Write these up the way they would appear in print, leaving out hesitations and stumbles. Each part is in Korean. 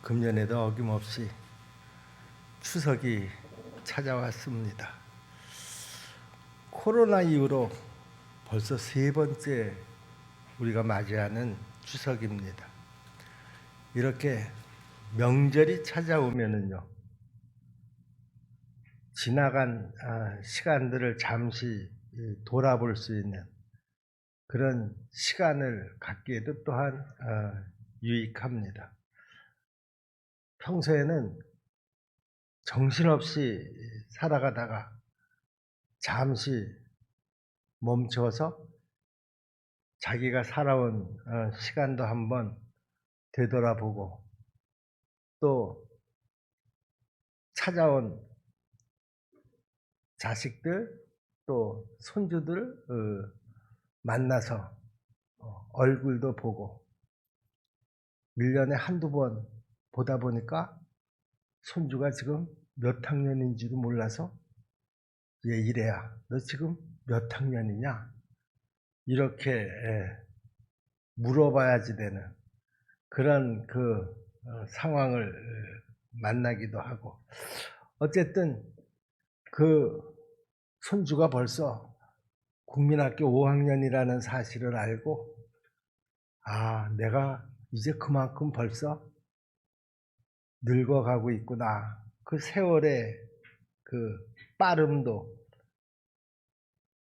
금년에도 어김없이 추석이 찾아왔습니다. 코로나 이후로 벌써 세 번째 우리가 맞이하는 추석입니다. 이렇게 명절이 찾아오면은요, 지나간 시간들을 잠시 돌아볼 수 있는 그런 시간을 갖기에도 또한 유익합니다. 평소에는 정신없이 살아가다가 잠시 멈춰서 자기가 살아온 시간도 한번 되돌아보고 또 찾아온 자식들 또 손주들 만나서 얼굴도 보고 1년에 한두 번 보다 보니까 손주가 지금 몇 학년인지도 몰라서 얘 이래야 너 지금 몇 학년이냐 이렇게 물어봐야지 되는 그런 상황을 만나기도 하고, 어쨌든 그 손주가 벌써 국민학교 5학년이라는 사실을 알고 내가 이제 그만큼 벌써 늙어가고 있구나. 그 세월의 그 빠름도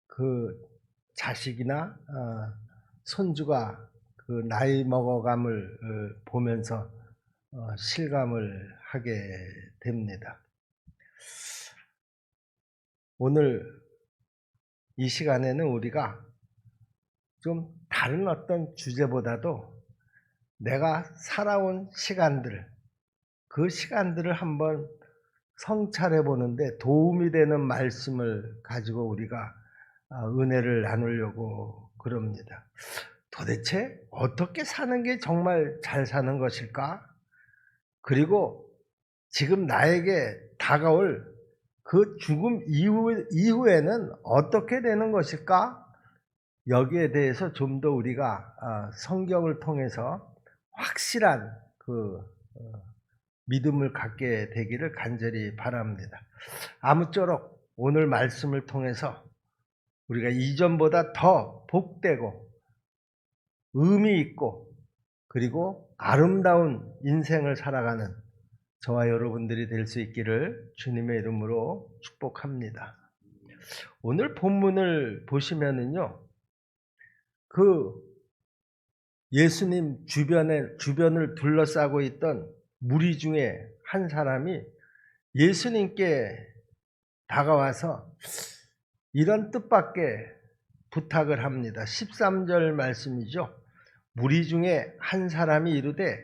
그 자식이나 손주가 그 나이 먹어감을 보면서 실감을 하게 됩니다. 오늘 이 시간에는 우리가 좀 다른 어떤 주제보다도 내가 살아온 시간들, 그 시간들을 한번 성찰해 보는데 도움이 되는 말씀을 가지고 우리가 은혜를 나누려고 그럽니다. 도대체 어떻게 사는 게 정말 잘 사는 것일까? 그리고 지금 나에게 다가올 그 죽음 이후에는 어떻게 되는 것일까? 여기에 대해서 좀 더 우리가 성경을 통해서 확실한 믿음을 갖게 되기를 간절히 바랍니다. 아무쪼록 오늘 말씀을 통해서 우리가 이전보다 더 복되고 의미 있고 그리고 아름다운 인생을 살아가는 저와 여러분들이 될 수 있기를 주님의 이름으로 축복합니다. 오늘 본문을 보시면은요, 그 예수님 주변을 둘러싸고 있던 무리 중에 한 사람이 예수님께 다가와서 이런 뜻밖의 부탁을 합니다. 13절 말씀이죠. 무리 중에 한 사람이 이르되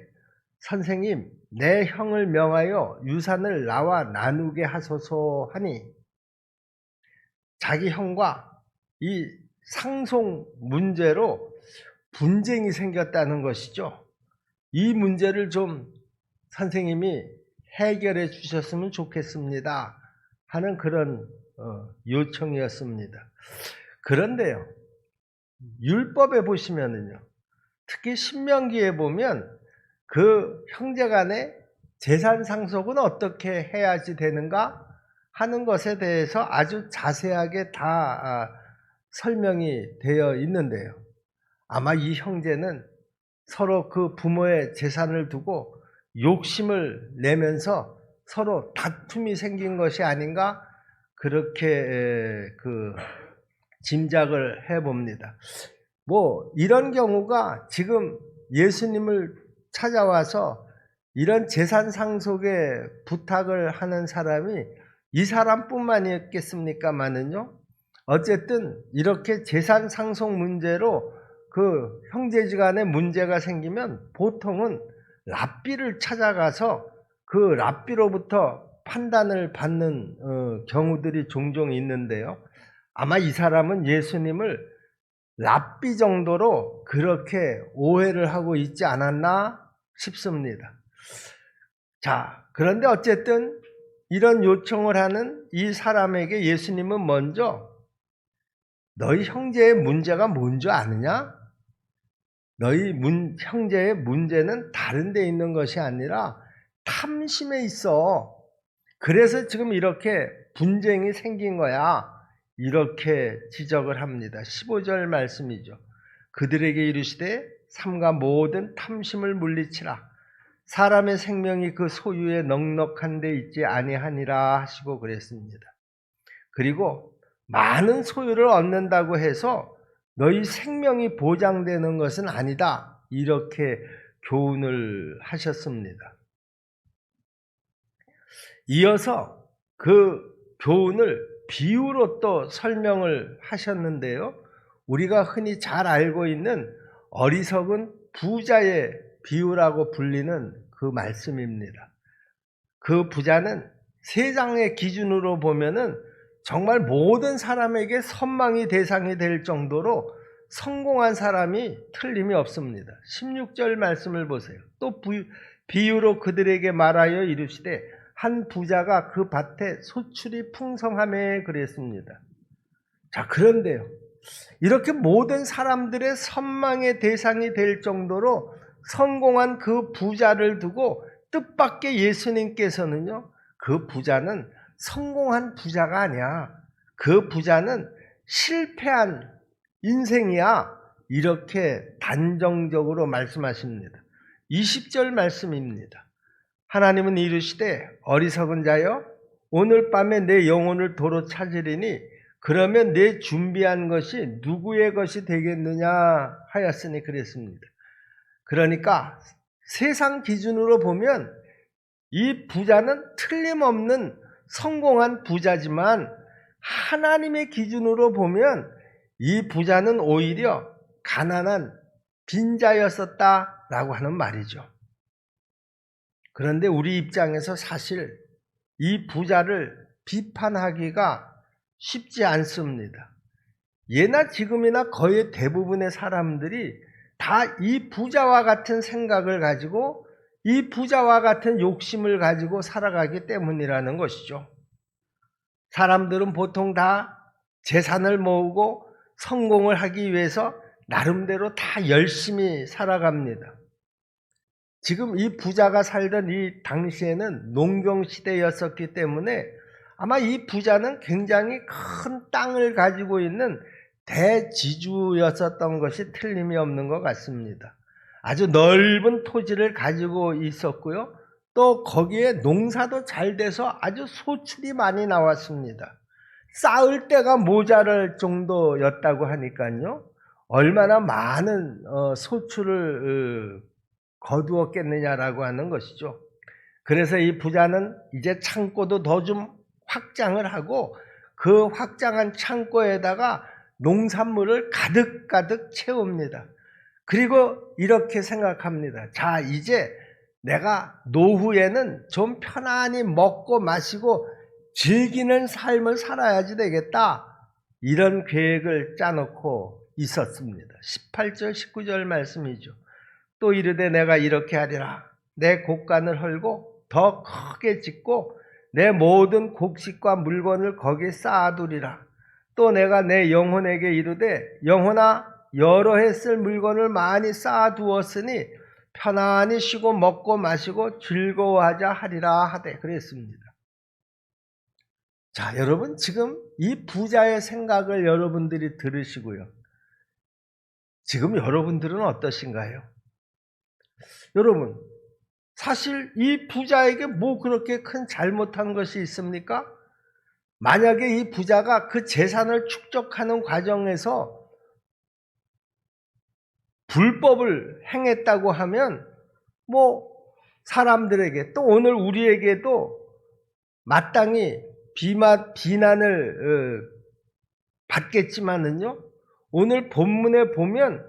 선생님, 내 형을 명하여 유산을 나와 나누게 하소서 하니, 자기 형과 이 상속 문제로 분쟁이 생겼다는 것이죠. 이 문제를 좀 선생님이 해결해 주셨으면 좋겠습니다 하는 그런 요청이었습니다. 그런데요, 율법에 보시면은요, 특히 신명기에 보면 그 형제간의 재산 상속은 어떻게 해야지 되는가 하는 것에 대해서 아주 자세하게 다 설명이 되어 있는데요, 아마 이 형제는 서로 그 부모의 재산을 두고 욕심을 내면서 서로 다툼이 생긴 것이 아닌가 그렇게 짐작을 해봅니다. 이런 경우가 지금 예수님을 찾아와서 이런 재산 상속의 부탁을 하는 사람이 이 사람뿐만이었겠습니까마는요, 어쨌든 이렇게 재산 상속 문제로 그 형제지간에 문제가 생기면 보통은 랍비를 찾아가서 그 랍비로부터 판단을 받는 경우들이 종종 있는데요, 아마 이 사람은 예수님을 랍비 정도로 그렇게 오해를 하고 있지 않았나 싶습니다. 자, 그런데 어쨌든 이런 요청을 하는 이 사람에게 예수님은 먼저 너희 형제의 문제가 뭔지 아느냐? 너희 형제의 문제는 다른 데 있는 것이 아니라 탐심에 있어. 그래서 지금 이렇게 분쟁이 생긴 거야. 이렇게 지적을 합니다. 15절 말씀이죠. 그들에게 이르시되 삼가 모든 탐심을 물리치라. 사람의 생명이 그 소유에 넉넉한 데 있지 아니하니라 하시고 그랬습니다. 그리고 많은 소유를 얻는다고 해서 너희 생명이 보장되는 것은 아니다. 이렇게 교훈을 하셨습니다. 이어서 그 교훈을 비유로 또 설명을 하셨는데요. 우리가 흔히 잘 알고 있는 어리석은 부자의 비유라고 불리는 그 말씀입니다. 그 부자는 세상의 기준으로 보면은 정말 모든 사람에게 선망이 대상이 될 정도로 성공한 사람이 틀림이 없습니다. 16절 말씀을 보세요. 또 비유로 그들에게 말하여 이르시되 한 부자가 그 밭에 소출이 풍성하매 그랬습니다. 자, 그런데요. 이렇게 모든 사람들의 선망의 대상이 될 정도로 성공한 그 부자를 두고 뜻밖의 예수님께서는요, 그 부자는 성공한 부자가 아니야. 그 부자는 실패한 인생이야. 이렇게 단정적으로 말씀하십니다. 20절 말씀입니다. 하나님은 이르시되 어리석은 자여 오늘 밤에 내 영혼을 도로 찾으리니 그러면 내 준비한 것이 누구의 것이 되겠느냐 하였으니 그랬습니다. 그러니까 세상 기준으로 보면 이 부자는 틀림없는 성공한 부자지만 하나님의 기준으로 보면 이 부자는 오히려 가난한 빈자였었다라고 하는 말이죠. 그런데 우리 입장에서 사실 이 부자를 비판하기가 쉽지 않습니다. 예나 지금이나 거의 대부분의 사람들이 다 이 부자와 같은 생각을 가지고 이 부자와 같은 욕심을 가지고 살아가기 때문이라는 것이죠. 사람들은 보통 다 재산을 모으고 성공을 하기 위해서 나름대로 다 열심히 살아갑니다. 지금 이 부자가 살던 이 당시에는 농경시대였었기 때문에 아마 이 부자는 굉장히 큰 땅을 가지고 있는 대지주였었던 것이 틀림이 없는 것 같습니다. 아주 넓은 토지를 가지고 있었고요. 또 거기에 농사도 잘 돼서 아주 소출이 많이 나왔습니다. 쌓을 데가 모자랄 정도였다고 하니까요. 얼마나 많은 소출을 거두었겠느냐라고 하는 것이죠. 그래서 이 부자는 이제 창고도 더 좀 확장을 하고 그 확장한 창고에다가 농산물을 가득가득 채웁니다. 그리고 이렇게 생각합니다. 자, 이제 내가 노후에는 좀 편안히 먹고 마시고 즐기는 삶을 살아야지 되겠다. 이런 계획을 짜놓고 있었습니다. 18절, 19절 말씀이죠. 또 이르되 내가 이렇게 하리라. 내 곡간을 헐고 더 크게 짓고 내 모든 곡식과 물건을 거기에 쌓아두리라. 또 내가 내 영혼에게 이르되 영혼아 여러 해 쓸 물건을 많이 쌓아두었으니 편안히 쉬고 먹고 마시고 즐거워하자 하리라 하되 그랬습니다. 자, 여러분 지금 이 부자의 생각을 여러분들이 들으시고요. 지금 여러분들은 어떠신가요? 여러분, 사실 이 부자에게 뭐 그렇게 큰 잘못한 것이 있습니까? 만약에 이 부자가 그 재산을 축적하는 과정에서 불법을 행했다고 하면 뭐 사람들에게 또 오늘 우리에게도 마땅히 비난을 받겠지만은요. 오늘 본문에 보면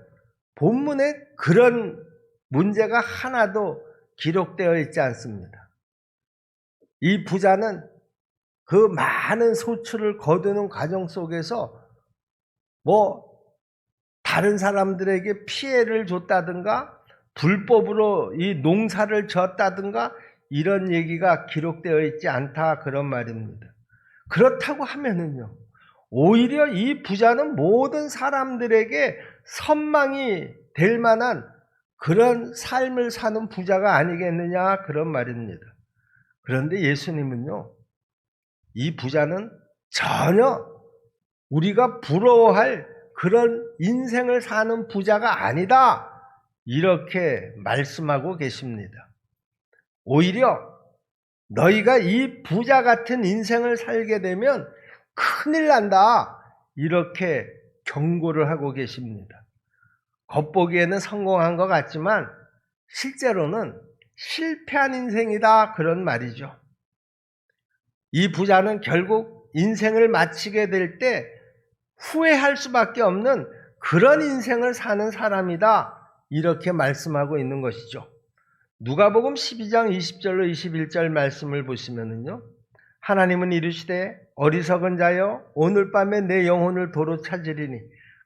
본문에 그런 문제가 하나도 기록되어 있지 않습니다. 이 부자는 그 많은 소출을 거두는 과정 속에서 뭐 다른 사람들에게 피해를 줬다든가 불법으로 이 농사를 졌다든가 이런 얘기가 기록되어 있지 않다 그런 말입니다. 그렇다고 하면은요. 오히려 이 부자는 모든 사람들에게 선망이 될 만한 그런 삶을 사는 부자가 아니겠느냐 그런 말입니다. 그런데 예수님은요, 이 부자는 전혀 우리가 부러워할 그런 인생을 사는 부자가 아니다, 이렇게 말씀하고 계십니다. 오히려 너희가 이 부자 같은 인생을 살게 되면 큰일 난다, 이렇게 경고를 하고 계십니다. 겉보기에는 성공한 것 같지만 실제로는 실패한 인생이다, 그런 말이죠. 이 부자는 결국 인생을 마치게 될 때 후회할 수밖에 없는 그런 인생을 사는 사람이다, 이렇게 말씀하고 있는 것이죠. 누가복음 12장 20절로 21절 말씀을 보시면은요, 하나님은 이르시되 어리석은 자여 오늘 밤에 내 영혼을 도로 찾으리니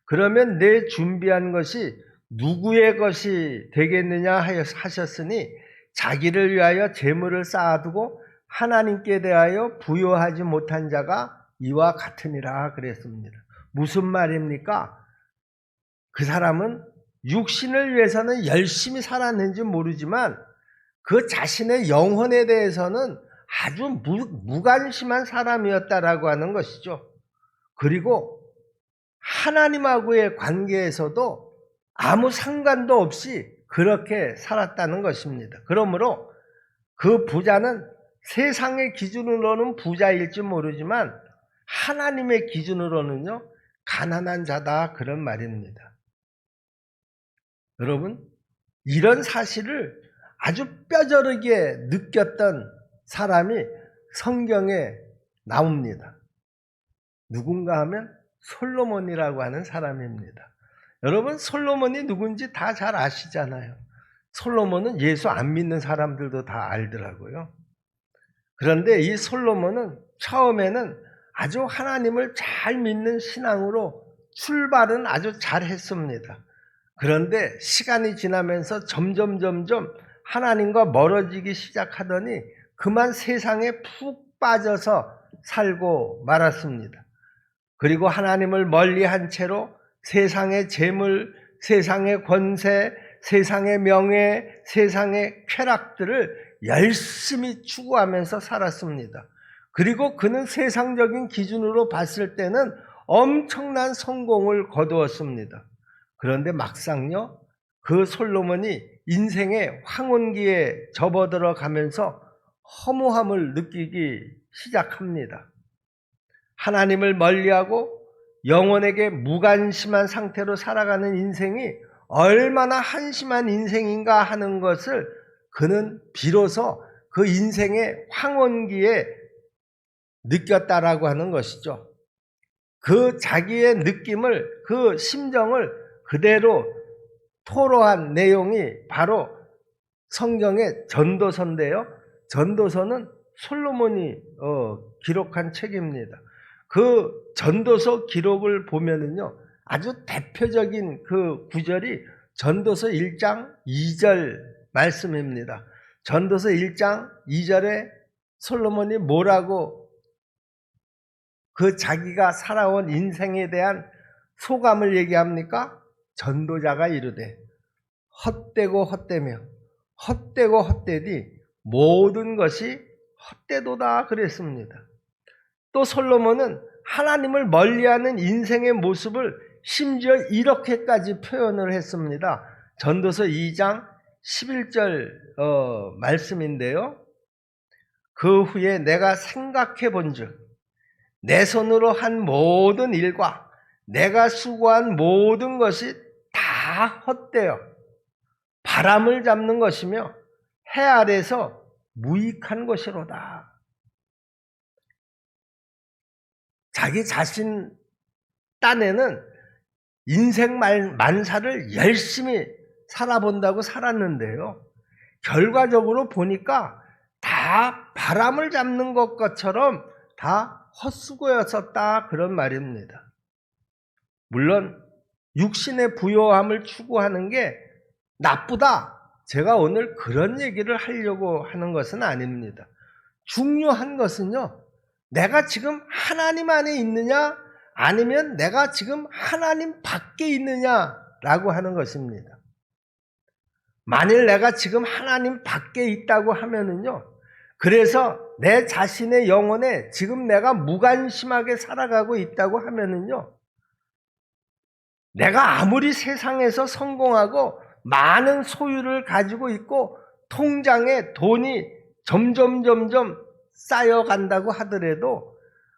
그러면 내 준비한 것이 누구의 것이 되겠느냐 하셨으니 자기를 위하여 재물을 쌓아두고 하나님께 대하여 부여하지 못한 자가 이와 같으니라 그랬습니다. 무슨 말입니까? 그 사람은 육신을 위해서는 열심히 살았는지 모르지만 그 자신의 영혼에 대해서는 아주 무관심한 사람이었다라고 하는 것이죠. 그리고 하나님하고의 관계에서도 아무 상관도 없이 그렇게 살았다는 것입니다. 그러므로 그 부자는 세상의 기준으로는 부자일지 모르지만 하나님의 기준으로는요, 가난한 자다, 그런 말입니다. 여러분, 이런 사실을 아주 뼈저리게 느꼈던 사람이 성경에 나옵니다. 누군가 하면 솔로몬이라고 하는 사람입니다. 여러분, 솔로몬이 누군지 다 잘 아시잖아요. 솔로몬은 예수 안 믿는 사람들도 다 알더라고요. 그런데 이 솔로몬은 처음에는 아주 하나님을 잘 믿는 신앙으로 출발은 아주 잘 했습니다. 그런데 시간이 지나면서 점점 하나님과 멀어지기 시작하더니 그만 세상에 푹 빠져서 살고 말았습니다. 그리고 하나님을 멀리한 채로 세상의 재물, 세상의 권세, 세상의 명예, 세상의 쾌락들을 열심히 추구하면서 살았습니다. 그리고 그는 세상적인 기준으로 봤을 때는 엄청난 성공을 거두었습니다. 그런데 막상요, 그 솔로몬이 인생의 황혼기에 접어들어 가면서 허무함을 느끼기 시작합니다. 하나님을 멀리하고 영혼에게 무관심한 상태로 살아가는 인생이 얼마나 한심한 인생인가 하는 것을 그는 비로소 그 인생의 황혼기에 느꼈다라고 하는 것이죠. 그 자기의 느낌을, 그 심정을 그대로 토로한 내용이 바로 성경의 전도서인데요. 전도서는 솔로몬이 기록한 책입니다. 그 전도서 기록을 보면은요, 아주 대표적인 그 구절이 전도서 1장 2절 말씀입니다. 전도서 1장 2절에 솔로몬이 뭐라고 그 자기가 살아온 인생에 대한 소감을 얘기합니까? 전도자가 이르되 헛되고 헛되며 헛되고 헛되디 모든 것이 헛되도다 그랬습니다. 또 솔로몬은 하나님을 멀리하는 인생의 모습을 심지어 이렇게까지 표현을 했습니다. 전도서 2장 11절 말씀인데요. 그 후에 내가 생각해 본즉 내 손으로 한 모든 일과 내가 수고한 모든 것이 다 헛되어 바람을 잡는 것이며 해 아래서 무익한 것이로다. 자기 자신 딴에는 인생 만사를 열심히 살아본다고 살았는데요, 결과적으로 보니까 다 바람을 잡는 것처럼 다 헛수고였었다, 그런 말입니다. 물론 육신의 부요함을 추구하는 게 나쁘다, 제가 오늘 그런 얘기를 하려고 하는 것은 아닙니다. 중요한 것은요, 내가 지금 하나님 안에 있느냐 아니면 내가 지금 하나님 밖에 있느냐라고 하는 것입니다. 만일 내가 지금 하나님 밖에 있다고 하면은요, 그래서 내 자신의 영혼에 지금 내가 무관심하게 살아가고 있다고 하면은요, 내가 아무리 세상에서 성공하고 많은 소유를 가지고 있고 통장에 돈이 점점 쌓여간다고 하더라도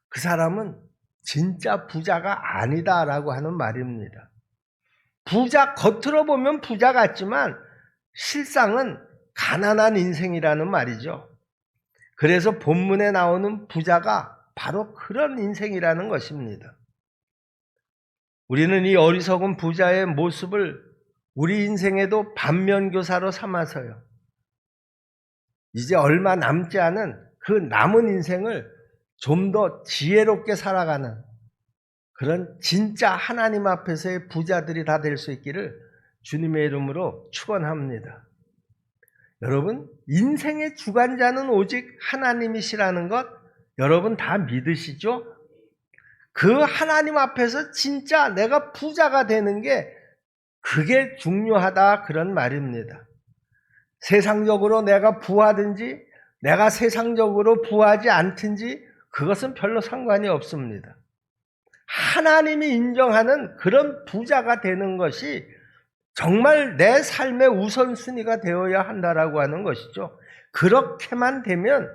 그 사람은 진짜 부자가 아니다라고 하는 말입니다. 겉으로 보면 부자 같지만 실상은 가난한 인생이라는 말이죠. 그래서 본문에 나오는 부자가 바로 그런 인생이라는 것입니다. 우리는 이 어리석은 부자의 모습을 우리 인생에도 반면교사로 삼아서요, 이제 얼마 남지 않은 그 남은 인생을 좀 더 지혜롭게 살아가는 그런 진짜 하나님 앞에서의 부자들이 다 될 수 있기를 주님의 이름으로 축원합니다. 여러분, 인생의 주관자는 오직 하나님이시라는 것 여러분 다 믿으시죠? 그 하나님 앞에서 진짜 내가 부자가 되는 게 그게 중요하다, 그런 말입니다. 세상적으로 내가 부하든지 내가 세상적으로 부하지 않든지 그것은 별로 상관이 없습니다. 하나님이 인정하는 그런 부자가 되는 것이 정말 내 삶의 우선순위가 되어야 한다라고 하는 것이죠. 그렇게만 되면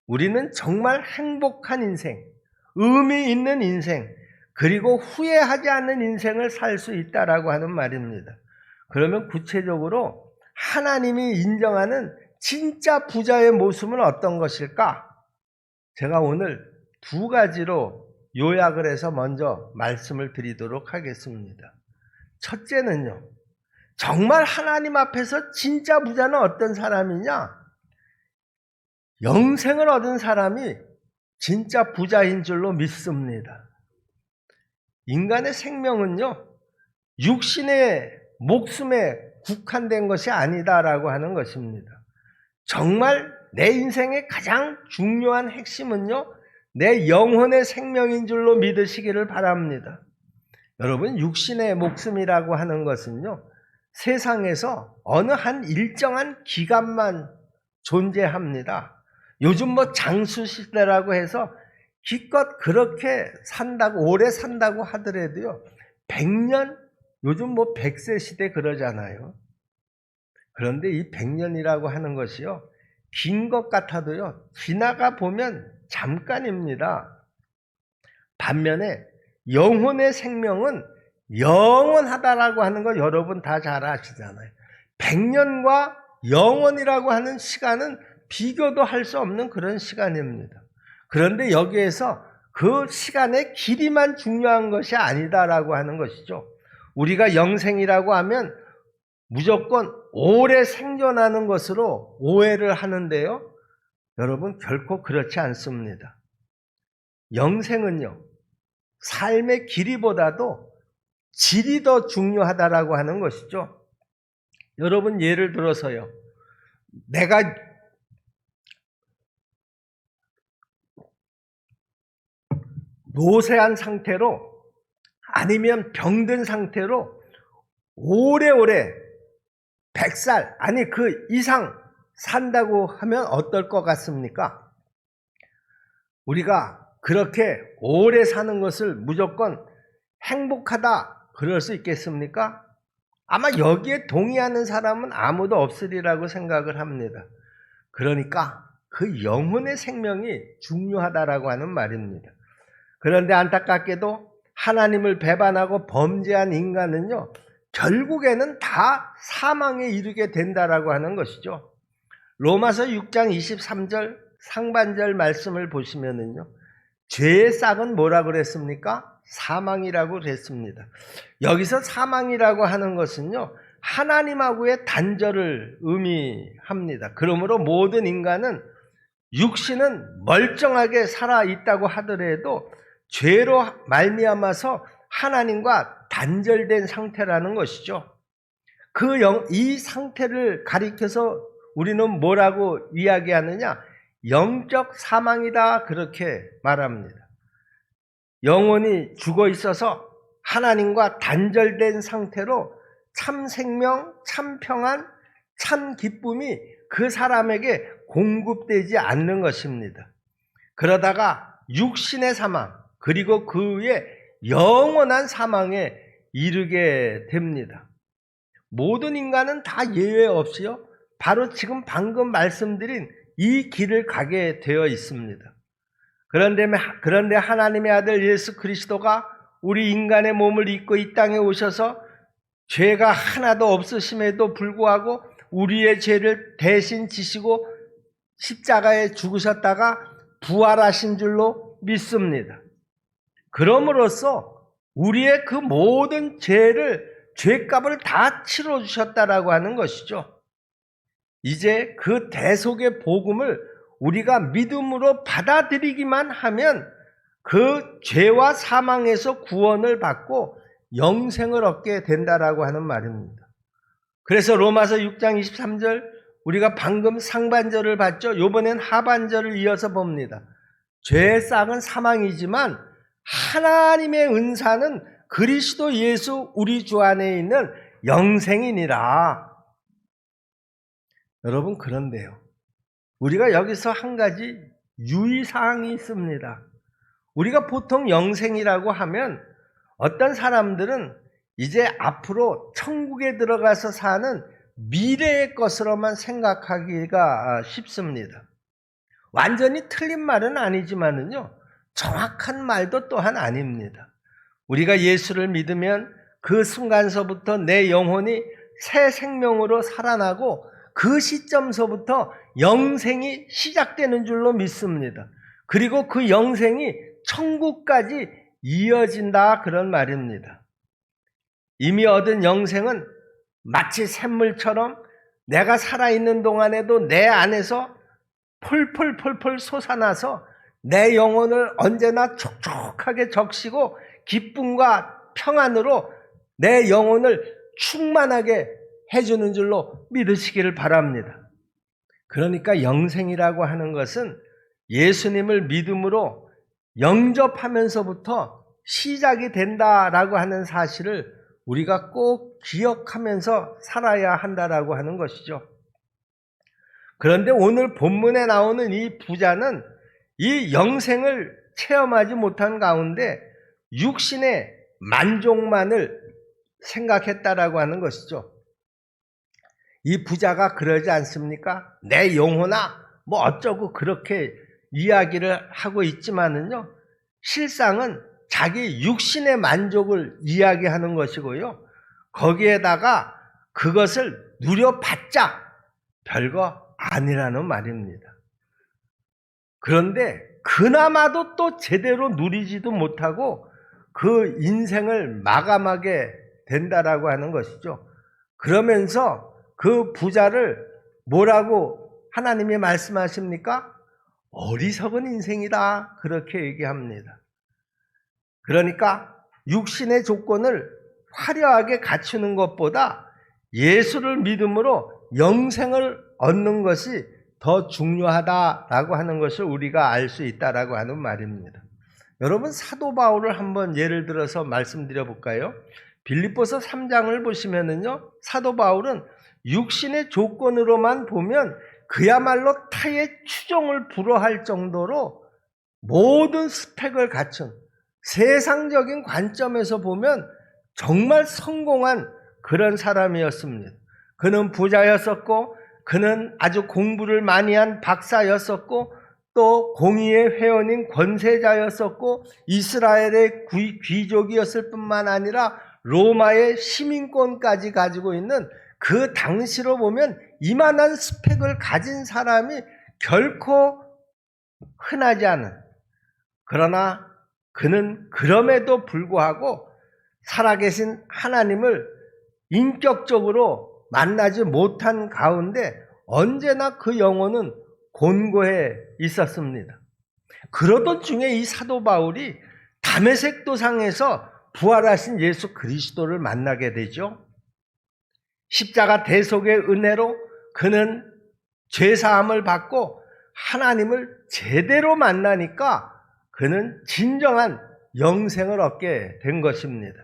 우리는 정말 행복한 인생, 의미 있는 인생, 그리고 후회하지 않는 인생을 살 수 있다라고 하는 말입니다. 그러면 구체적으로 하나님이 인정하는 진짜 부자의 모습은 어떤 것일까? 제가 오늘 두 가지로 요약을 해서 먼저 말씀을 드리도록 하겠습니다. 첫째는요, 정말 하나님 앞에서 진짜 부자는 어떤 사람이냐? 영생을 얻은 사람이 진짜 부자인 줄로 믿습니다. 인간의 생명은요, 육신의 목숨에 국한된 것이 아니다라고 하는 것입니다. 정말 내 인생의 가장 중요한 핵심은요, 내 영혼의 생명인 줄로 믿으시기를 바랍니다. 여러분, 육신의 목숨이라고 하는 것은요, 세상에서 어느 한 일정한 기간만 존재합니다. 요즘 장수 시대라고 해서 기껏 그렇게 산다고, 오래 산다고 하더라도요, 100년, 요즘 100세 시대 그러잖아요. 그런데 이 100년이라고 하는 것이요, 긴 것 같아도요, 지나가 보면 잠깐입니다. 반면에 영혼의 생명은 영원하다라고 하는 거 여러분 다 잘 아시잖아요. 100년과 영원이라고 하는 시간은 비교도 할 수 없는 그런 시간입니다. 그런데 여기에서 그 시간의 길이만 중요한 것이 아니다라고 하는 것이죠. 우리가 영생이라고 하면 무조건 오래 생존하는 것으로 오해를 하는데요, 여러분 결코 그렇지 않습니다. 영생은요, 삶의 길이보다도 질이 더 중요하다라고 하는 것이죠. 여러분, 예를 들어서요, 내가 노쇠한 상태로 아니면 병든 상태로 오래오래 100살 아니 그 이상 산다고 하면 어떨 것 같습니까? 우리가 그렇게 오래 사는 것을 무조건 행복하다 그럴 수 있겠습니까? 아마 여기에 동의하는 사람은 아무도 없으리라고 생각을 합니다. 그러니까 그 영혼의 생명이 중요하다라고 하는 말입니다. 그런데 안타깝게도 하나님을 배반하고 범죄한 인간은요, 결국에는 다 사망에 이르게 된다라고 하는 것이죠. 로마서 6장 23절 상반절 말씀을 보시면은요, 죄의 싹은 뭐라고 그랬습니까? 사망이라고 그랬습니다. 여기서 사망이라고 하는 것은요, 하나님하고의 단절을 의미합니다. 그러므로 모든 인간은 육신은 멀쩡하게 살아 있다고 하더라도 죄로 말미암아서 하나님과 단절된 상태라는 것이죠. 이 상태를 가리켜서 우리는 뭐라고 이야기하느냐? 영적 사망이다, 그렇게 말합니다. 영혼이 죽어 있어서 하나님과 단절된 상태로 참 생명, 참 평안, 참 기쁨이 그 사람에게 공급되지 않는 것입니다. 그러다가 육신의 사망, 그리고 그 후에 영원한 사망에 이르게 됩니다. 모든 인간은 다 예외 없이요, 바로 지금 방금 말씀드린 이 길을 가게 되어 있습니다. 그런데 하나님의 아들 예수 그리스도가 우리 인간의 몸을 입고 이 땅에 오셔서 죄가 하나도 없으심에도 불구하고 우리의 죄를 대신 지시고 십자가에 죽으셨다가 부활하신 줄로 믿습니다. 그럼으로써 우리의 그 모든 죄값을 다 치러주셨다라고 하는 것이죠. 이제 그 대속의 복음을 우리가 믿음으로 받아들이기만 하면 그 죄와 사망에서 구원을 받고 영생을 얻게 된다라고 하는 말입니다. 그래서 로마서 6장 23절, 우리가 방금 상반절을 봤죠. 이번엔 하반절을 이어서 봅니다. 죄의 싹은 사망이지만 하나님의 은사는 그리스도 예수 우리 주 안에 있는 영생이니라. 여러분, 그런데요, 우리가 여기서 한 가지 유의사항이 있습니다. 우리가 보통 영생이라고 하면 어떤 사람들은 이제 앞으로 천국에 들어가서 사는 미래의 것으로만 생각하기가 쉽습니다. 완전히 틀린 말은 아니지만은요, 정확한 말도 또한 아닙니다. 우리가 예수를 믿으면 그 순간서부터 내 영혼이 새 생명으로 살아나고 그 시점서부터 영생이 시작되는 줄로 믿습니다. 그리고 그 영생이 천국까지 이어진다, 그런 말입니다. 이미 얻은 영생은 마치 샘물처럼 내가 살아있는 동안에도 내 안에서 폴폴폴폴 솟아나서 내 영혼을 언제나 촉촉하게 적시고 기쁨과 평안으로 내 영혼을 충만하게 해주는 줄로 믿으시기를 바랍니다. 그러니까 영생이라고 하는 것은 예수님을 믿음으로 영접하면서부터 시작이 된다라고 하는 사실을 우리가 꼭 기억하면서 살아야 한다라고 하는 것이죠. 그런데 오늘 본문에 나오는 이 부자는 이 영생을 체험하지 못한 가운데 육신의 만족만을 생각했다라고 하는 것이죠. 이 부자가 그러지 않습니까? 내 영혼아, 뭐 어쩌고 그렇게 이야기를 하고 있지만은요, 실상은 자기 육신의 만족을 이야기하는 것이고요, 거기에다가 그것을 누려봤자 별거 아니라는 말입니다. 그런데 그나마도 또 제대로 누리지도 못하고 그 인생을 마감하게 된다라고 하는 것이죠. 그러면서 그 부자를 뭐라고 하나님이 말씀하십니까? 어리석은 인생이다, 그렇게 얘기합니다. 그러니까 육신의 조건을 화려하게 갖추는 것보다 예수를 믿음으로 영생을 얻는 것이 더 중요하다라고 하는 것을 우리가 알 수 있다라고 하는 말입니다. 여러분, 사도 바울을 한번 예를 들어서 말씀드려 볼까요? 빌립보서 3장을 보시면은요, 사도 바울은 육신의 조건으로만 보면 그야말로 타의 추종을 불허할 정도로 모든 스펙을 갖춘, 세상적인 관점에서 보면 정말 성공한 그런 사람이었습니다. 그는 부자였었고, 그는 아주 공부를 많이 한 박사였었고, 또 공의의 회원인 권세자였었고, 이스라엘의 귀족이었을 뿐만 아니라 로마의 시민권까지 가지고 있는, 그 당시로 보면 이만한 스펙을 가진 사람이 결코 흔하지 않은, 그러나 그는 그럼에도 불구하고 살아계신 하나님을 인격적으로 만나지 못한 가운데 언제나 그 영혼은 곤고해 있었습니다. 그러던 중에 이 사도 바울이 다메섹 도상에서 부활하신 예수 그리스도를 만나게 되죠. 십자가 대속의 은혜로 그는 죄사함을 받고 하나님을 제대로 만나니까 그는 진정한 영생을 얻게 된 것입니다.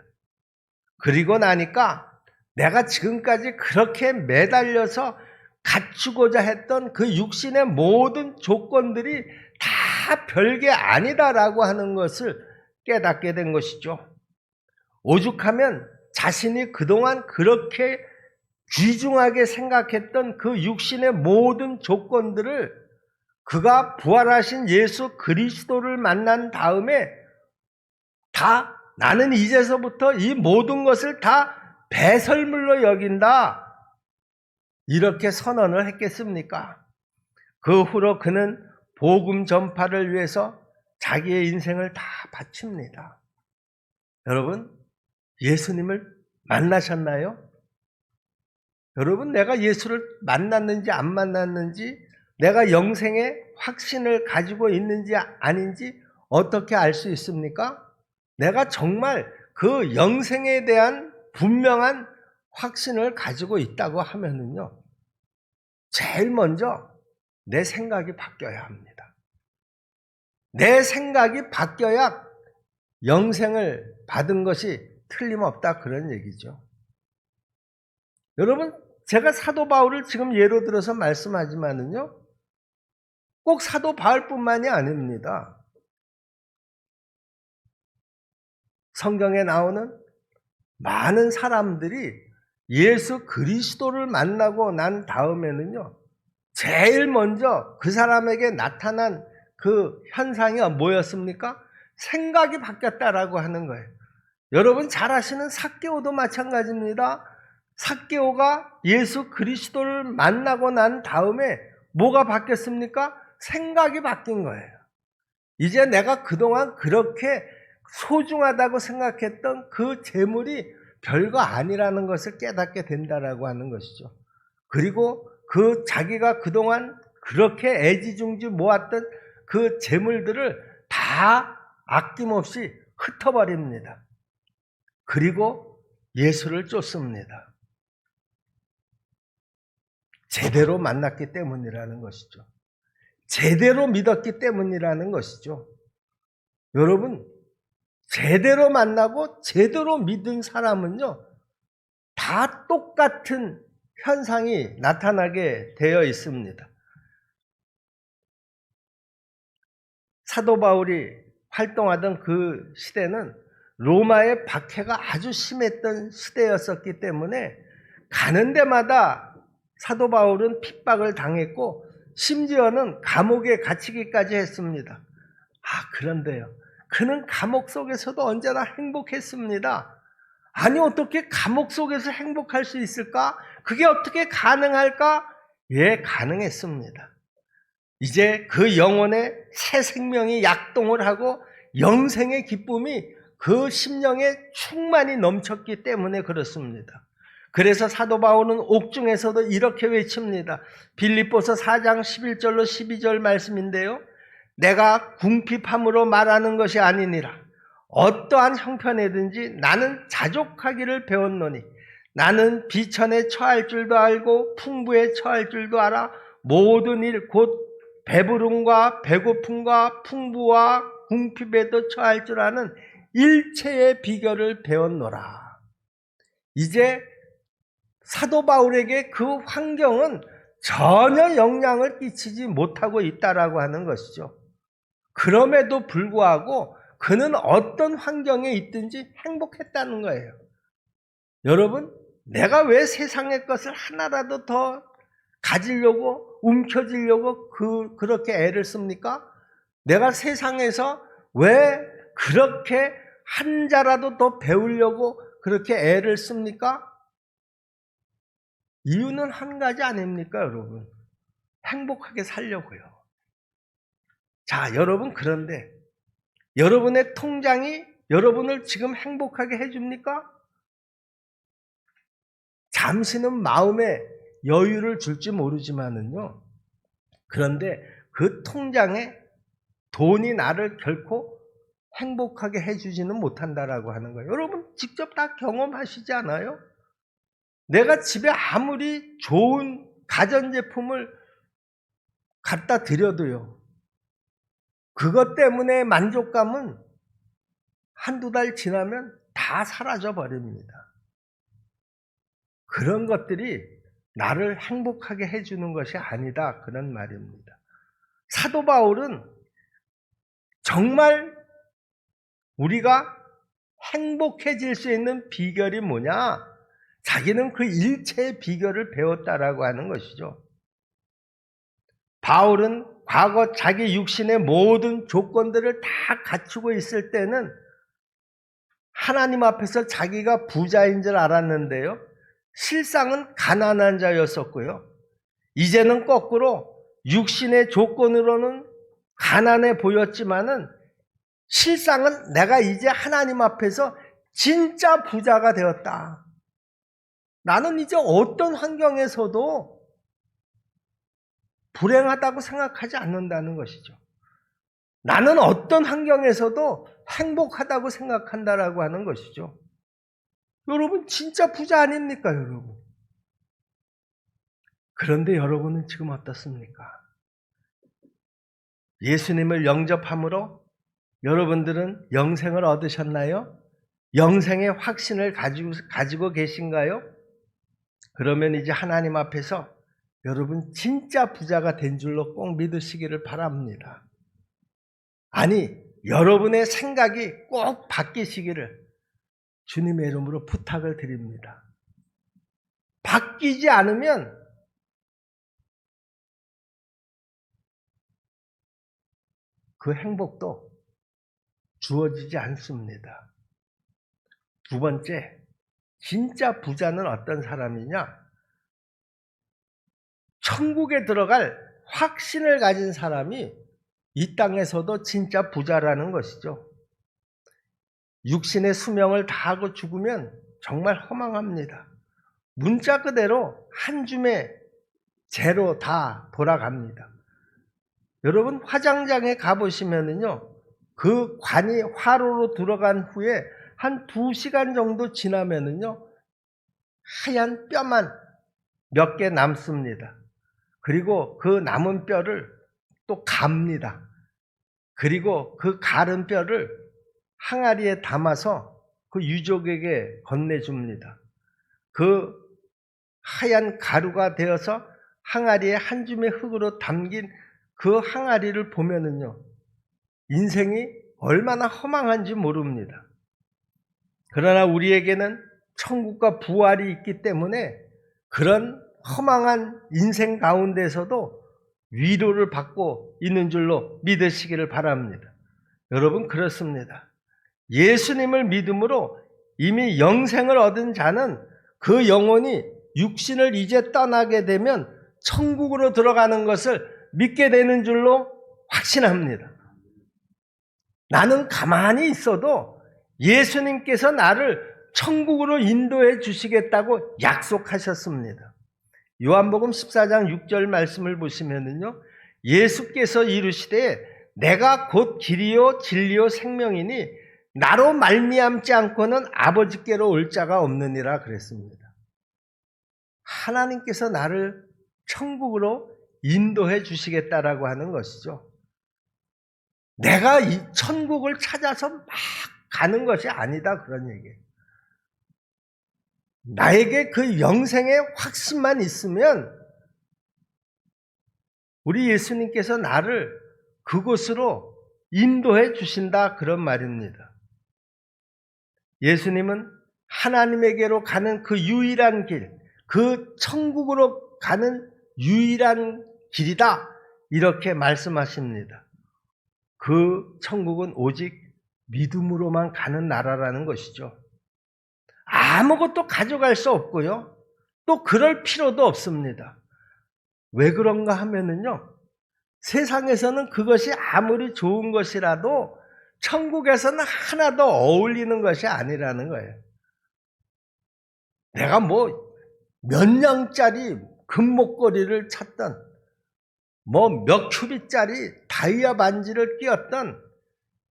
그리고 나니까 내가 지금까지 그렇게 매달려서 갖추고자 했던 그 육신의 모든 조건들이 다 별게 아니다라고 하는 것을 깨닫게 된 것이죠. 오죽하면 자신이 그동안 그렇게 귀중하게 생각했던 그 육신의 모든 조건들을 그가 부활하신 예수 그리스도를 만난 다음에 다 나는 이제서부터 이 모든 것을 다 배설물로 여긴다, 이렇게 선언을 했겠습니까? 그 후로 그는 복음 전파를 위해서 자기의 인생을 다 바칩니다. 여러분, 예수님을 만나셨나요? 여러분, 내가 예수를 만났는지 안 만났는지, 내가 영생의 확신을 가지고 있는지 아닌지 어떻게 알 수 있습니까? 내가 정말 그 영생에 대한 분명한 확신을 가지고 있다고 하면은요, 제일 먼저 내 생각이 바뀌어야 합니다. 내 생각이 바뀌어야 영생을 받은 것이 틀림없다, 그런 얘기죠. 여러분, 제가 사도 바울을 지금 예로 들어서 말씀하지만은요, 꼭 사도 바울뿐만이 아닙니다. 성경에 나오는 많은 사람들이 예수 그리스도를 만나고 난 다음에는요, 제일 먼저 그 사람에게 나타난 그 현상이 뭐였습니까? 생각이 바뀌었다라고 하는 거예요. 여러분 잘 아시는 삭개오도 마찬가지입니다. 삭개오가 예수 그리스도를 만나고 난 다음에 뭐가 바뀌었습니까? 생각이 바뀐 거예요. 이제 내가 그동안 그렇게 소중하다고 생각했던 그 재물이 별거 아니라는 것을 깨닫게 된다라고 하는 것이죠. 그리고 그 자기가 그동안 그렇게 애지중지 모았던 그 재물들을 다 아낌없이 흩어버립니다. 그리고 예수를 쫓습니다. 제대로 만났기 때문이라는 것이죠. 제대로 믿었기 때문이라는 것이죠. 여러분, 제대로 만나고 제대로 믿은 사람은요, 다 똑같은 현상이 나타나게 되어 있습니다. 사도 바울이 활동하던 그 시대는 로마의 박해가 아주 심했던 시대였었기 때문에 가는 데마다 사도 바울은 핍박을 당했고 심지어는 감옥에 갇히기까지 했습니다. 그런데요, 그는 감옥 속에서도 언제나 행복했습니다. 아니, 어떻게 감옥 속에서 행복할 수 있을까? 그게 어떻게 가능할까? 예, 가능했습니다. 이제 그 영혼의 새 생명이 약동을 하고 영생의 기쁨이 그 심령에 충만히 넘쳤기 때문에 그렇습니다. 그래서 사도 바울은 옥중에서도 이렇게 외칩니다. 빌립보서 4장 11절로 12절 말씀인데요, 내가 궁핍함으로 말하는 것이 아니니라. 어떠한 형편이든지 나는 자족하기를 배웠노니 나는 비천에 처할 줄도 알고 풍부에 처할 줄도 알아 모든 일 곧 배부름과 배고픔과 풍부와 궁핍에도 처할 줄 아는 일체의 비결을 배웠노라. 이제 사도 바울에게 그 환경은 전혀 영향을 끼치지 못하고 있다라고 하는 것이죠. 그럼에도 불구하고 그는 어떤 환경에 있든지 행복했다는 거예요. 여러분, 내가 왜 세상의 것을 하나라도 더 가지려고 움켜쥐려고 그렇게 애를 씁니까? 내가 세상에서 왜 그렇게 한 자라도 더 배우려고 그렇게 애를 씁니까? 이유는 한 가지 아닙니까, 여러분? 행복하게 살려고요. 자, 여러분, 그런데 여러분의 통장이 여러분을 지금 행복하게 해줍니까? 잠시는 마음에 여유를 줄지 모르지만은요, 그런데 그 통장에 돈이 나를 결코 행복하게 해주지는 못한다라고 하는 거예요. 여러분 직접 다 경험하시지 않아요? 내가 집에 아무리 좋은 가전제품을 갖다 드려도요, 그것 때문에 만족감은 한두 달 지나면 다 사라져 버립니다. 그런 것들이 나를 행복하게 해주는 것이 아니다. 그런 말입니다. 사도 바울은 정말 우리가 행복해질 수 있는 비결이 뭐냐? 자기는 그 일체의 비결을 배웠다라고 하는 것이죠. 바울은 과거 자기 육신의 모든 조건들을 다 갖추고 있을 때는 하나님 앞에서 자기가 부자인 줄 알았는데요. 실상은 가난한 자였었고요. 이제는 거꾸로 육신의 조건으로는 가난해 보였지만은 실상은 내가 이제 하나님 앞에서 진짜 부자가 되었다. 나는 이제 어떤 환경에서도 불행하다고 생각하지 않는다는 것이죠. 나는 어떤 환경에서도 행복하다고 생각한다라고 하는 것이죠. 여러분 진짜 부자 아닙니까, 여러분? 그런데 여러분은 지금 어떻습니까? 예수님을 영접함으로 여러분들은 영생을 얻으셨나요? 영생의 확신을 가지고 계신가요? 그러면 이제 하나님 앞에서 여러분 진짜 부자가 된 줄로 꼭 믿으시기를 바랍니다. 아니, 여러분의 생각이 꼭 바뀌시기를 주님의 이름으로 부탁을 드립니다. 바뀌지 않으면 그 행복도 주어지지 않습니다. 두 번째, 진짜 부자는 어떤 사람이냐? 천국에 들어갈 확신을 가진 사람이 이 땅에서도 진짜 부자라는 것이죠. 육신의 수명을 다하고 죽으면 정말 허망합니다. 문자 그대로 한 줌의 재로 다 돌아갑니다. 여러분 화장장에 가보시면은요, 그 관이 화로로 들어간 후에 한 2시간 정도 지나면은요, 하얀 뼈만 몇 개 남습니다. 그리고 그 남은 뼈를 또 갑니다. 그리고 그 가른 뼈를 항아리에 담아서 그 유족에게 건네줍니다. 그 하얀 가루가 되어서 항아리에 한 줌의 흙으로 담긴 그 항아리를 보면은요, 인생이 얼마나 허망한지 모릅니다. 그러나 우리에게는 천국과 부활이 있기 때문에 그런 허망한 인생 가운데서도 위로를 받고 있는 줄로 믿으시기를 바랍니다. 여러분 그렇습니다. 예수님을 믿음으로 이미 영생을 얻은 자는 그 영혼이 육신을 이제 떠나게 되면 천국으로 들어가는 것을 믿게 되는 줄로 확신합니다. 나는 가만히 있어도 예수님께서 나를 천국으로 인도해 주시겠다고 약속하셨습니다. 요한복음 14장 6절 말씀을 보시면은요, 예수께서 이르시되 내가 곧 길이요 진리요 생명이니 나로 말미암지 않고는 아버지께로 올 자가 없느니라 그랬습니다. 하나님께서 나를 천국으로 인도해 주시겠다라고 하는 것이죠. 내가 이 천국을 찾아서 막 가는 것이 아니다, 그런 얘기예요. 나에게 그 영생의 확신만 있으면 우리 예수님께서 나를 그곳으로 인도해 주신다, 그런 말입니다. 예수님은 하나님에게로 가는 그 유일한 길, 그 천국으로 가는 유일한 길이다, 이렇게 말씀하십니다. 그 천국은 오직 믿음으로만 가는 나라라는 것이죠. 아무것도 가져갈 수 없고요, 또 그럴 필요도 없습니다. 왜 그런가 하면은요, 세상에서는 그것이 아무리 좋은 것이라도 천국에서는 하나도 어울리는 것이 아니라는 거예요. 내가 뭐 몇 냥짜리 금목걸이를 찾던, 뭐 몇 큐빅짜리 다이아 반지를 끼었던,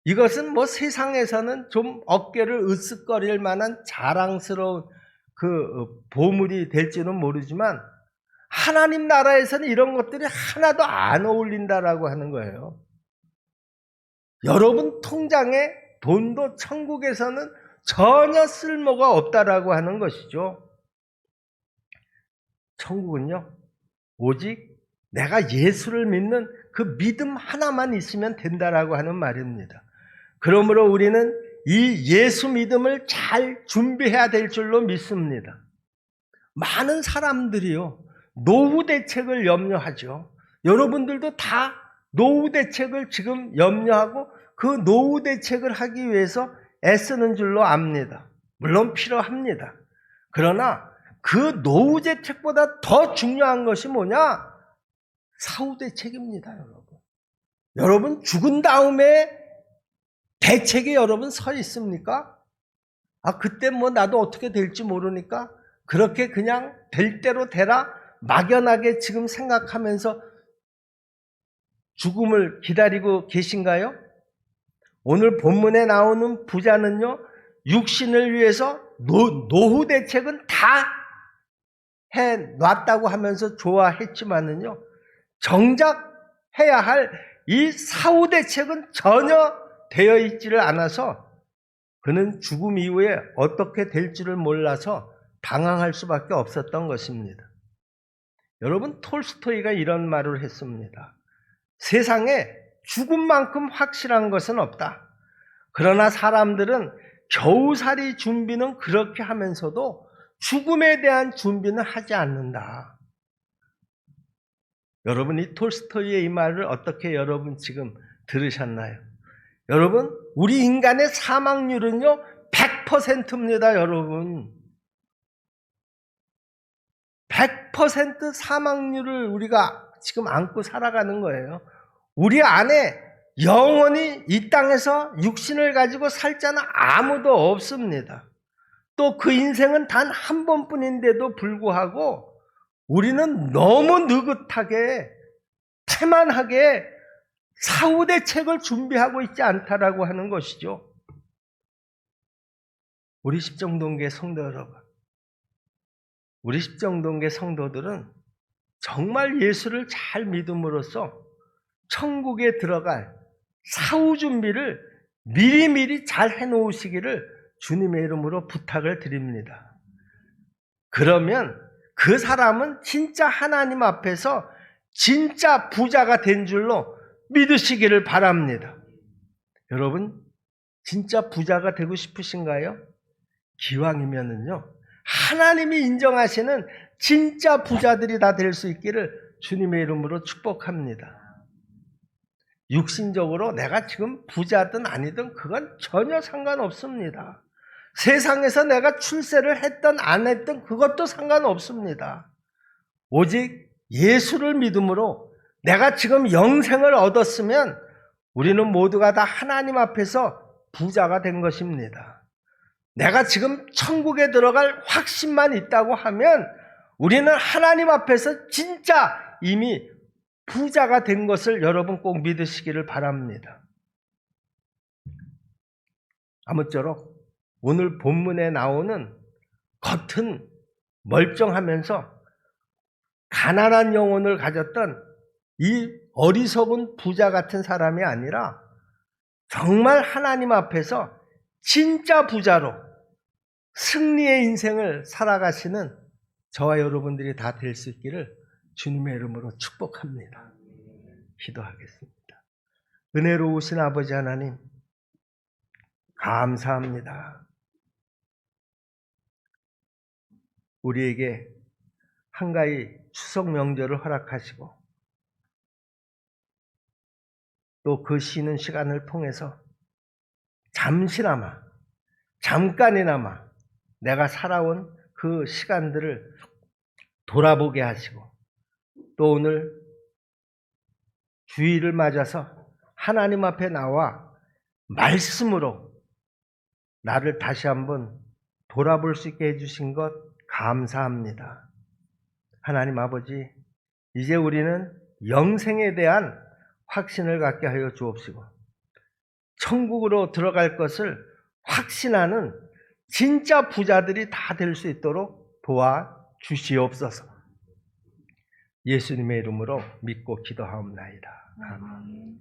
이것은 뭐 세상에서는 좀 어깨를 으쓱거릴 만한 자랑스러운 그 보물이 될지는 모르지만 하나님 나라에서는 이런 것들이 하나도 안 어울린다라고 하는 거예요. 여러분 통장에 돈도 천국에서는 전혀 쓸모가 없다라고 하는 것이죠. 천국은요, 오직 내가 예수를 믿는 그 믿음 하나만 있으면 된다라고 하는 말입니다. 그러므로 우리는 이 예수 믿음을 잘 준비해야 될 줄로 믿습니다. 많은 사람들이요, 노후 대책을 염려하죠. 여러분들도 다 노후 대책을 지금 염려하고 그 노후 대책을 하기 위해서 애쓰는 줄로 압니다. 물론 필요합니다. 그러나 그 노후 대책보다 더 중요한 것이 뭐냐? 사후 대책입니다, 여러분. 여러분 죽은 다음에 대책에 여러분 서 있습니까? 그때 뭐 나도 어떻게 될지 모르니까 그렇게 그냥 될 대로 되라 막연하게 지금 생각하면서 죽음을 기다리고 계신가요? 오늘 본문에 나오는 부자는요, 육신을 위해서 노후 대책은 다 해놨다고 하면서 좋아했지만은요, 정작 해야 할 이 사후 대책은 전혀 되어 있지를 않아서 그는 죽음 이후에 어떻게 될지를 몰라서 방황할 수밖에 없었던 것입니다. 여러분, 톨스토이가 이런 말을 했습니다. 세상에 죽음만큼 확실한 것은 없다. 그러나 사람들은 겨우살이 준비는 그렇게 하면서도 죽음에 대한 준비는 하지 않는다. 여러분, 이 톨스토이의 이 말을 어떻게 여러분 지금 들으셨나요? 여러분, 우리 인간의 사망률은요 100%입니다. 여러분, 100% 사망률을 우리가 지금 안고 살아가는 거예요. 우리 안에 영원히 이 땅에서 육신을 가지고 살 자는 아무도 없습니다. 또 그 인생은 단 한 번뿐인데도 불구하고 우리는 너무 느긋하게 태만하게 사후 대책을 준비하고 있지 않다라고 하는 것이죠. 우리 십정동계 성도 여러분, 우리 십정동계 성도들은 정말 예수를 잘 믿음으로써 천국에 들어갈 사후 준비를 미리미리 잘 해놓으시기를 주님의 이름으로 부탁을 드립니다. 그러면 그 사람은 진짜 하나님 앞에서 진짜 부자가 된 줄로 믿으시기를 바랍니다. 여러분, 진짜 부자가 되고 싶으신가요? 기왕이면은요, 하나님이 인정하시는 진짜 부자들이 다 될 수 있기를 주님의 이름으로 축복합니다. 육신적으로 내가 지금 부자든 아니든 그건 전혀 상관없습니다. 세상에서 내가 출세를 했든 안 했든 그것도 상관없습니다. 오직 예수를 믿음으로 내가 지금 영생을 얻었으면 우리는 모두가 다 하나님 앞에서 부자가 된 것입니다. 내가 지금 천국에 들어갈 확신만 있다고 하면 우리는 하나님 앞에서 진짜 이미 부자가 된 것을 여러분 꼭 믿으시기를 바랍니다. 아무쪼록 오늘 본문에 나오는 겉은 멀쩡하면서 가난한 영혼을 가졌던 이 어리석은 부자 같은 사람이 아니라 정말 하나님 앞에서 진짜 부자로 승리의 인생을 살아가시는 저와 여러분들이 다 될 수 있기를 주님의 이름으로 축복합니다. 기도하겠습니다. 은혜로우신 아버지 하나님, 감사합니다. 우리에게 한가히 추석 명절을 허락하시고 또 그 쉬는 시간을 통해서 잠깐이나마 내가 살아온 그 시간들을 돌아보게 하시고 또 오늘 주일을 맞아서 하나님 앞에 나와 말씀으로 나를 다시 한번 돌아볼 수 있게 해주신 것 감사합니다. 하나님 아버지, 이제 우리는 영생에 대한 확신을 갖게 하여 주옵시고 천국으로 들어갈 것을 확신하는 진짜 부자들이 다 될 수 있도록 도와주시옵소서. 예수님의 이름으로 믿고 기도하옵나이다. 아멘.